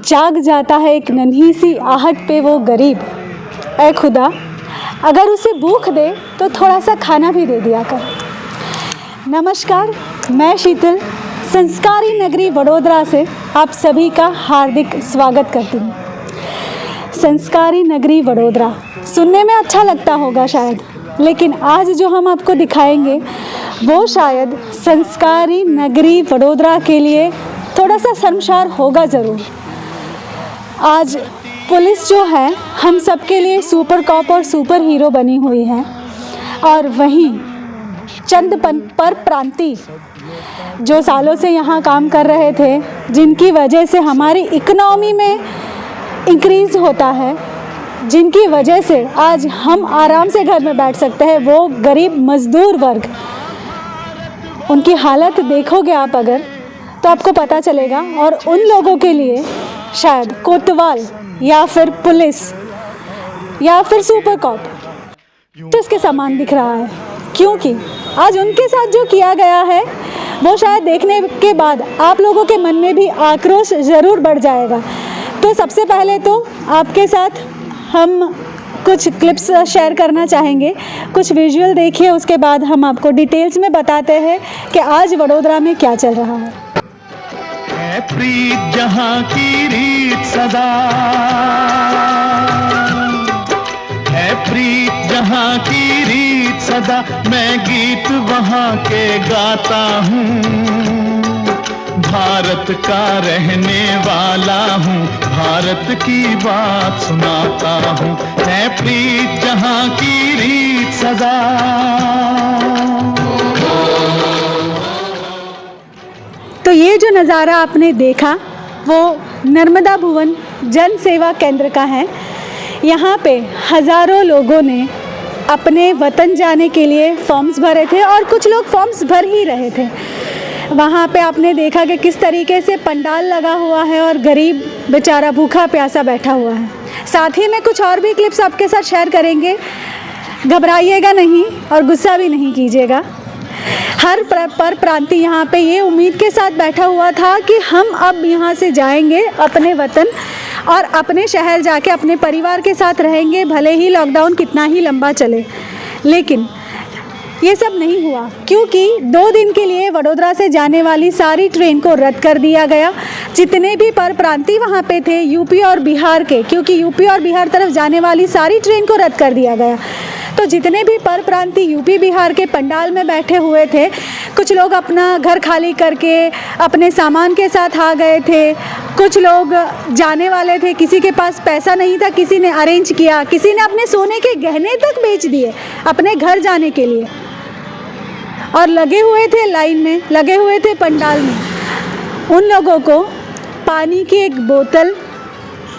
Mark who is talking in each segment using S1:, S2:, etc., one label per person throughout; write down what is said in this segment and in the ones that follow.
S1: जाग जाता है एक नन्ही सी आहट पे वो गरीब। ऐ खुदा, अगर उसे भूख दे तो थोड़ा सा खाना भी दे दिया कर। नमस्कार, मैं शीतल संस्कारी नगरी वडोदरा से आप सभी का हार्दिक स्वागत करती हूँ। संस्कारी नगरी वडोदरा सुनने में अच्छा लगता होगा शायद, लेकिन आज जो हम आपको दिखाएंगे वो शायद संस्कारी नगरी वडोदरा के लिए थोड़ा सा शर्मसार होगा ज़रूर। आज पुलिस जो है हम सबके लिए सुपर कॉप और सुपर हीरो बनी हुई है, और वहीं चंद पर प्रांतीय जो सालों से यहाँ काम कर रहे थे, जिनकी वजह से हमारी इकोनॉमी में इंक्रीज़ होता है, जिनकी वजह से आज हम आराम से घर में बैठ सकते हैं, वो गरीब मज़दूर वर्ग। उनकी हालत देखोगे आप अगर, तो आपको पता चलेगा। और उन लोगों के लिए शायद कोतवाल या फिर पुलिस या फिर सुपर कॉप तो इसके समान दिख रहा है, क्योंकि आज उनके साथ जो किया गया है वो शायद देखने के बाद आप लोगों के मन में भी आक्रोश ज़रूर बढ़ जाएगा। तो सबसे पहले तो आपके साथ हम कुछ क्लिप्स शेयर करना चाहेंगे, कुछ विजुअल देखिए, उसके बाद हम आपको डिटेल्स में बताते हैं कि आज वडोदरा में क्या चल रहा है।
S2: प्रीत जहाँ की रीत सदा है, प्रीत जहाँ की रीत सदा, मैं गीत वहाँ के गाता हूँ, भारत का रहने वाला हूँ, भारत की बात सुनाता हूँ, है प्रीत जहाँ की रीत सदा।
S1: तो ये जो नज़ारा आपने देखा वो नर्मदा भुवन जन सेवा केंद्र का है। यहाँ पे हज़ारों लोगों ने अपने वतन जाने के लिए फॉर्म्स भरे थे, और कुछ लोग फॉर्म्स भर ही रहे थे। वहाँ पे आपने देखा कि किस तरीके से पंडाल लगा हुआ है और गरीब बेचारा भूखा प्यासा बैठा हुआ है। साथ ही में कुछ और भी क्लिप्स आपके साथ शेयर करेंगे, घबराइएगा नहीं और गुस्सा भी नहीं कीजिएगा। हर पर प्रांतीय यहाँ पे ये उम्मीद के साथ बैठा हुआ था कि हम अब यहाँ से जाएंगे अपने वतन और अपने शहर जाके अपने परिवार के साथ रहेंगे, भले ही लॉकडाउन कितना ही लंबा चले। लेकिन ये सब नहीं हुआ, क्योंकि 2 दिन के लिए वडोदरा से जाने वाली सारी ट्रेन को रद्द कर दिया गया। जितने भी पर प्रांतीय वहाँ पे थे यूपी और बिहार के, क्योंकि यूपी और बिहार तरफ जाने वाली सारी ट्रेन को रद्द कर दिया गया। तो जितने भी पर प्रांतीय यूपी बिहार के पंडाल में बैठे हुए थे, कुछ लोग अपना घर खाली करके अपने सामान के साथ आ गए थे, कुछ लोग जाने वाले थे, किसी के पास पैसा नहीं था, किसी ने अरेंज किया, किसी ने अपने सोने के गहने तक बेच दिए अपने घर जाने के लिए, और लगे हुए थे लाइन में, लगे हुए थे पंडाल में। उन लोगों को पानी की एक बोतल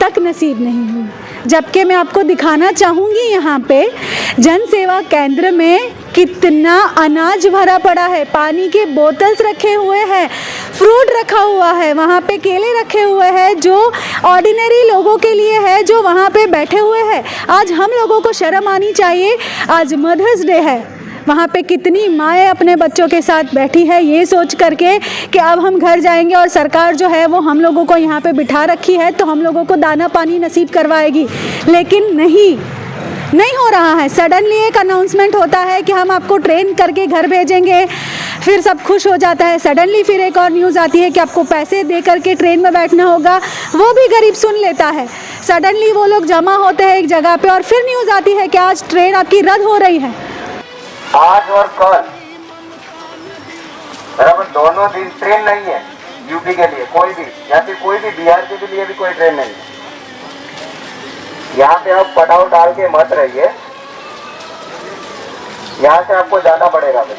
S1: तक नसीब नहीं हुई। जबकि मैं आपको दिखाना चाहूँगी यहाँ पे जन सेवा केंद्र में कितना अनाज भरा पड़ा है, पानी के बोतल्स रखे हुए हैं, फ्रूट रखा हुआ है, वहाँ पे केले रखे हुए हैं जो ऑर्डिनरी लोगों के लिए है, जो वहाँ पे बैठे हुए हैं। आज हम लोगों को शर्म आनी चाहिए, आज मदर्स डे है, वहाँ पे कितनी माएँ अपने बच्चों के साथ बैठी है ये सोच करके कि अब हम घर जाएंगे और सरकार जो है वो हम लोगों को यहाँ पे बिठा रखी है तो हम लोगों को दाना पानी नसीब करवाएगी। लेकिन नहीं हो रहा है। सडनली एक अनाउंसमेंट होता है कि हम आपको ट्रेन करके घर भेजेंगे, फिर सब खुश हो जाता है। सडनली फिर एक और न्यूज़ आती है कि आपको पैसे दे करके ट्रेन में बैठना होगा, वो भी गरीब सुन लेता है। सडनली वो लोग जमा होते हैं एक जगह पे और फिर न्यूज़ आती है कि आज ट्रेन आपकी रद्द हो रही है।
S3: आज और कल बराबर दोनों दिन ट्रेन नहीं है यूपी के लिए कोई भी, या फिर कोई भी बिहार के लिए भी कोई ट्रेन नहीं है। यहाँ पे आप पटाव डाल के मत रहिए, यहाँ से आपको जाना पड़ेगा भाई।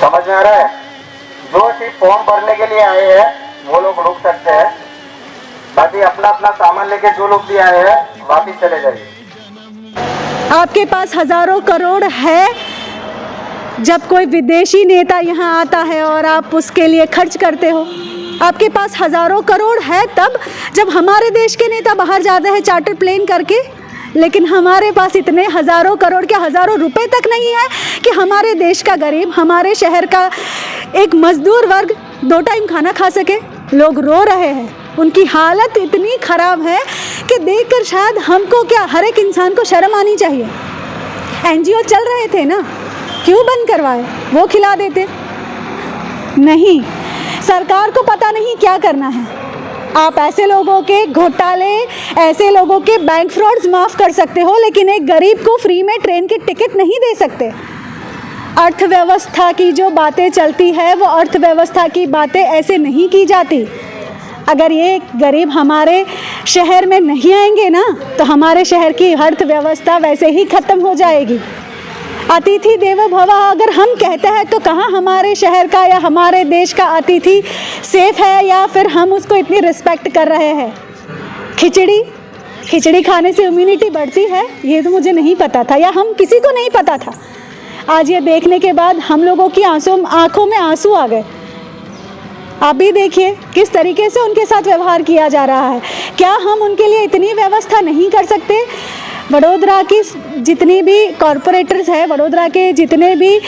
S3: समझ में आ रहा है? जो सिर्फ फॉर्म भरने के लिए आए हैं वो लोग रुक सकते हैं, बाकी अपना अपना सामान लेके जो लोग भी आए हैं वापिस चले जाइए।
S1: आपके पास हज़ारों करोड़ है, जब कोई विदेशी नेता यहाँ आता है और आप उसके लिए खर्च करते हो। आपके पास हज़ारों करोड़ है तब जब हमारे देश के नेता बाहर जाते हैं चार्टर प्लेन करके, लेकिन हमारे पास इतने हज़ारों करोड़ के हज़ारों रुपए तक नहीं है कि हमारे देश का गरीब, हमारे शहर का एक मज़दूर वर्ग 2 टाइम खाना खा सके। लोग रो रहे हैं, उनकी हालत इतनी ख़राब है कि देखकर शायद हमको क्या, हर एक इंसान को शर्म आनी चाहिए। NGO चल रहे थे ना, क्यों बंद करवाए? वो खिला देते। नहीं, सरकार को पता नहीं क्या करना है। आप ऐसे लोगों के घोटाले, ऐसे लोगों के बैंक फ्रॉड्स माफ़ कर सकते हो, लेकिन एक गरीब को फ्री में ट्रेन की टिकट नहीं दे सकते। अर्थव्यवस्था की जो बातें चलती है वो अर्थव्यवस्था की बातें ऐसे नहीं की जाती। अगर ये गरीब हमारे शहर में नहीं आएंगे ना, तो हमारे शहर की अर्थव्यवस्था वैसे ही ख़त्म हो जाएगी। अतिथि देवो भव अगर हम कहते हैं तो कहाँ हमारे शहर का या हमारे देश का अतिथि सेफ है, या फिर हम उसको इतनी रिस्पेक्ट कर रहे हैं। खिचड़ी खाने से इम्यूनिटी बढ़ती है, ये तो मुझे नहीं पता था, या हम किसी को नहीं पता था। आज ये देखने के बाद हम लोगों की आंखों में आंसू आ गए। आप भी देखिए किस तरीके से उनके साथ व्यवहार किया जा रहा है। क्या हम उनके लिए इतनी व्यवस्था नहीं कर सकते? वडोदरा की जितनी भी कॉरपोरेटर्स हैं, वडोदरा के जितने भी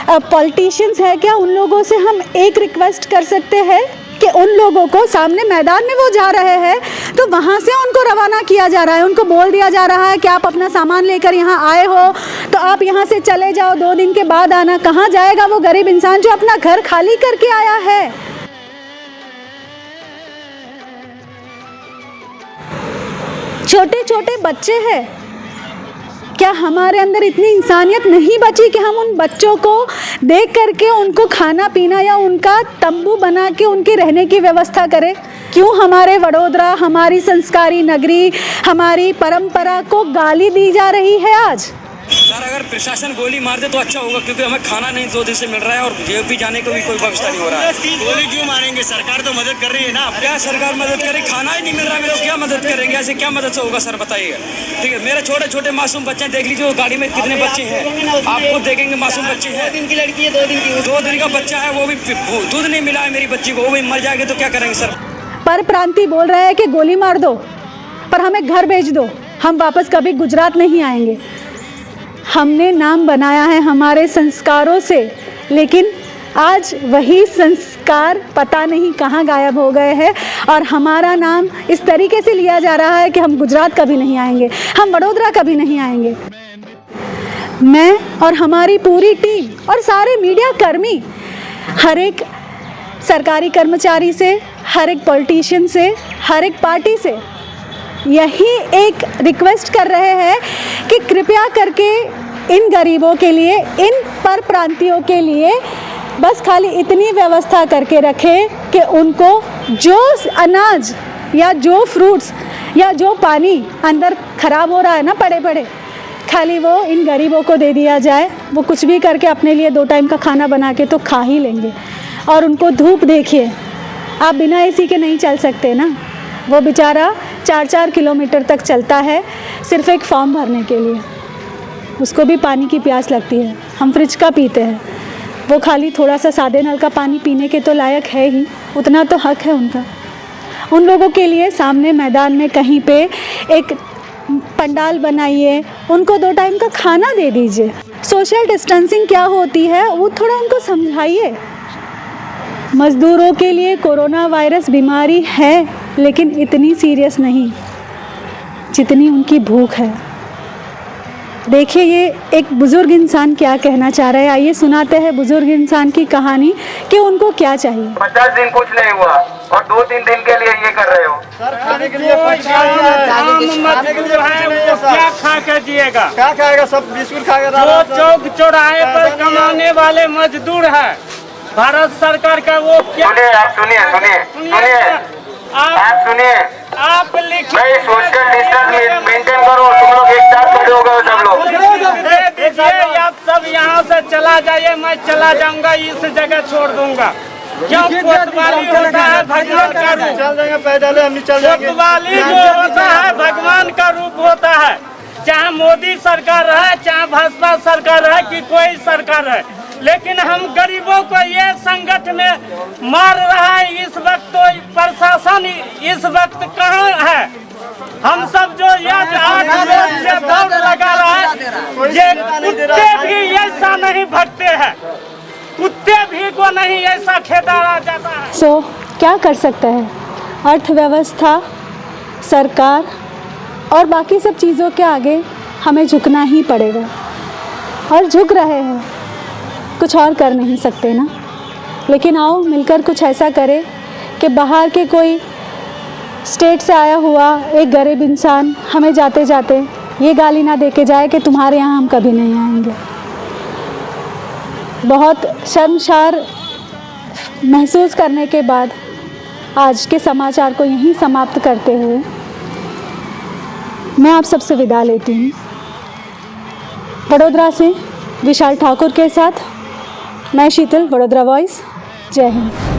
S1: पॉलिटिशियंस हैं, क्या उन लोगों से हम एक रिक्वेस्ट कर सकते हैं कि उन लोगों को सामने मैदान में वो जा रहे हैं तो वहाँ से उनको रवाना किया जा रहा है, उनको बोल दिया जा रहा है कि आप अपना सामान लेकर यहाँ आए हो तो आप यहाँ से चले जाओ, 2 दिन के बाद आना। कहाँ जाएगा वो गरीब इंसान जो अपना घर खाली करके आया है? छोटे छोटे बच्चे हैं, क्या हमारे अंदर इतनी इंसानियत नहीं बची कि हम उन बच्चों को देख करके उनको खाना पीना या उनका तंबू बना के उनकी रहने की व्यवस्था करें? क्यों हमारे वडोदरा, हमारी संस्कारी नगरी, हमारी परंपरा को गाली दी जा रही है आज?
S4: सर अगर प्रशासन गोली मार दे तो अच्छा होगा, क्योंकि हमें खाना नहीं 2 दिन से मिल रहा है और जेल भी जाने को भी कोई व्यवस्था नहीं हो रहा है।
S5: गोली क्यों मारेंगे? सरकार तो मदद कर रही है ना।
S4: क्या सरकार मदद करे? खाना ही नहीं मिल रहा है, मेरे को क्या मदद करेंगे? ऐसे क्या मदद से होगा सर, बताइए। ठीक है, मेरे छोटे छोटे मासूम बच्चे देख लीजिए, गाड़ी में कितने बच्चे हैं, आप खुद देखेंगे मासूम बच्चे हैं।
S5: 2 दिन की लड़की है, 2 दिन की,
S4: 2 दिन का बच्चा है, वो भी दूध नहीं मिला है मेरी बच्ची को, वो भी मर जाएगी तो क्या करेंगे सर?
S1: पर प्रांति बोल रहे हैं कि गोली मार दो पर हमें घर भेज दो, हम वापस कभी गुजरात नहीं आएंगे। हमने नाम बनाया है हमारे संस्कारों से, लेकिन आज वही संस्कार पता नहीं कहाँ गायब हो गए हैं और हमारा नाम इस तरीके से लिया जा रहा है कि हम गुजरात कभी नहीं आएंगे, हम वडोदरा कभी नहीं आएंगे। मैं और हमारी पूरी टीम और सारे मीडिया कर्मी हर एक सरकारी कर्मचारी से, हर एक पॉलिटिशियन से, हर एक पार्टी से यही एक रिक्वेस्ट कर रहे हैं कि कृपया करके इन गरीबों के लिए, इन परप्रांतियों के लिए बस खाली इतनी व्यवस्था करके रखें कि उनको जो अनाज या जो फ्रूट्स या जो पानी अंदर ख़राब हो रहा है ना पड़े खाली वो इन गरीबों को दे दिया जाए। वो कुछ भी करके अपने लिए 2 टाइम का खाना बना के तो खा ही लेंगे। और उनको धूप देखिए, आप बिना एसी के नहीं चल सकते ना। वो बेचारा 4-4 किलोमीटर तक चलता है सिर्फ एक फॉर्म भरने के लिए, उसको भी पानी की प्यास लगती है। हम फ्रिज का पीते हैं, वो खाली थोड़ा सा सादे नल का पानी पीने के तो लायक है ही, उतना तो हक है उनका। उन लोगों के लिए सामने मैदान में कहीं पे एक पंडाल बनाइए, उनको 2 टाइम का खाना दे दीजिए। सोशल डिस्टेंसिंग क्या होती है वो थोड़ा उनको समझाइए। मज़दूरों के लिए कोरोना वायरस बीमारी है, लेकिन इतनी सीरियस नहीं जितनी उनकी भूख है। देखिए ये एक बुज़ुर्ग इंसान क्या कहना चाह रहे हैं, आइए सुनाते हैं बुज़ुर्ग इंसान की कहानी कि उनको क्या चाहिए।
S3: 50 दिन कुछ नहीं हुआ और 2-3 दिन के लिए ये कर रहे हो।
S5: सर खाने के लिए क्या खा कर जिएगा? क्या खाएगा? सब बिस्कुट खाएगा। जो चौक चौराहे पर कमाने वाले मजदूर है, भारत सरकार का वो क्या?
S3: सुनिए, आप सुनिए, आप सुनिए,
S5: आप लिखिए।
S3: भाई सोशल डिस्टेंस मेंटेन करो। तुम लोग एक साथ खड़े हो गए सब लोग।
S5: आप सब यहाँ से चला जाइए, मैं चला जाऊंगा, इस जगह छोड़ दूंगा। क्यों? कोतवाली होता है भगवान का रूप। चल जाएंगे पैदल, हम चल जाएंगे। कोतवाली जो होता है भगवान का रूप होता है, चाहे मोदी सरकार रहे, चाहे भाजपा सरकार रहे कि कोई सरकार रहे, लेकिन हम गरीबों को ये संकट में मार रहा है। इस वक्त तो प्रशासन इस वक्त कहाँ है? हम सब जो आज 8 रोज से दौड़ लगा रहा है, ये कुत्ते भी ऐसा नहीं भगते हैं। कुत्ते भी को नहीं ऐसा खेदाड़ा जाता है।
S1: सो क्या कर सकते हैं, अर्थव्यवस्था, सरकार और बाकी सब चीज़ों के आगे हमें झुकना ही पड़ेगा, और झुक रहे हैं, कुछ और कर नहीं सकते ना। लेकिन आओ मिलकर कुछ ऐसा करें कि बाहर के कोई स्टेट से आया हुआ एक गरीब इंसान हमें जाते जाते ये गाली ना दे के जाए कि तुम्हारे यहाँ हम कभी नहीं आएंगे। बहुत शर्मसार महसूस करने के बाद आज के समाचार को यहीं समाप्त करते हुए मैं आप सबसे विदा लेती हूँ। वडोदरा से विशाल ठाकुर के साथ मैं शीतल, वडोदरा वॉइस। जय हिंद।